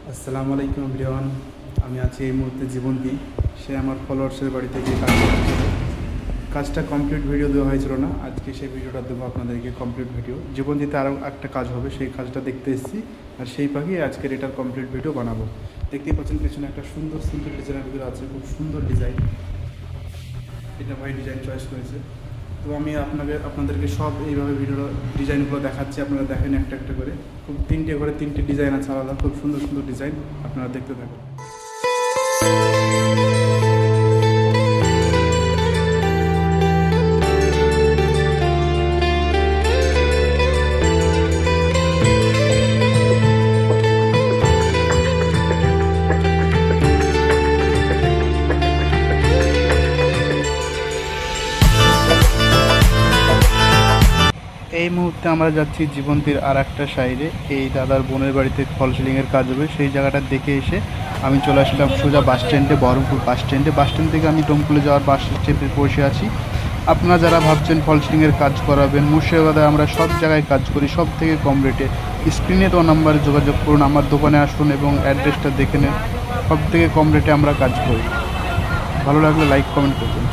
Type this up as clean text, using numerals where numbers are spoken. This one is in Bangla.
আসসালামু আলাইকুম এভরিওয়ান। আমি আছি এই মুহূর্তে জীবন্তী। সে আমার ফলোয়ার্সের বাড়িতে গিয়ে কাজ করছিল। কাজটা কমপ্লিট ভিডিও দেওয়া হয়েছিল না, আজকে সেই ভিডিওটা দেবো আপনাদেরকে কমপ্লিট ভিডিও। জীবন্তীতে আরও একটা কাজ হবে, সেই কাজটা দেখতে এসেছি আর সেই পাখি আজকের এটার কমপ্লিট ভিডিও বানাবো। দেখতেই পাচ্ছেন পেছনে একটা সুন্দর সুন্দর ডিজাইনের ভিতরে আছে, খুব সুন্দর ডিজাইন। এটা ভাই ডিজাইন চয়েস করেছে। তো আমি আপনাদেরকে সব এইভাবে ভিডিও ডিজাইনগুলো দেখাচ্ছি, আপনারা দেখেন একটা একটা করে। খুব তিনটে করে তিনটে ডিজাইন আছে আলাদা, খুব সুন্দর সুন্দর ডিজাইন, আপনারা দেখতে থাকুন। এই মুহূর্তে আমরা যাচ্ছি জীবন্তীর আর একটা সাইডে। এই দাদার বোনের বাড়িতে ফল সিলিংয়ের কাজ হবে, সেই জায়গাটা দেখে এসে আমি চলে আসলাম সোজা বাস স্ট্যান্ডে, বহরমপুর বাস স্ট্যান্ডে। বাস স্ট্যান্ড থেকে আমি ডোমকুলে যাওয়ার বাস স্ট্যান্ডে বসে আছি। আপনারা যারা ভাবছেন ফল সিলিংয়ের কাজ করাবেন, মুর্শিদাবাদে আমরা সব জায়গায় কাজ করি, সব থেকে কম রেটে। স্ক্রিনে তো নাম্বারে যোগাযোগ করুন, আমার দোকানে আসুন এবং অ্যাড্রেসটা দেখে নেন। সব থেকে কম রেটে আমরা কাজ করি। ভালো লাগলে লাইক কমেন্ট করবেন।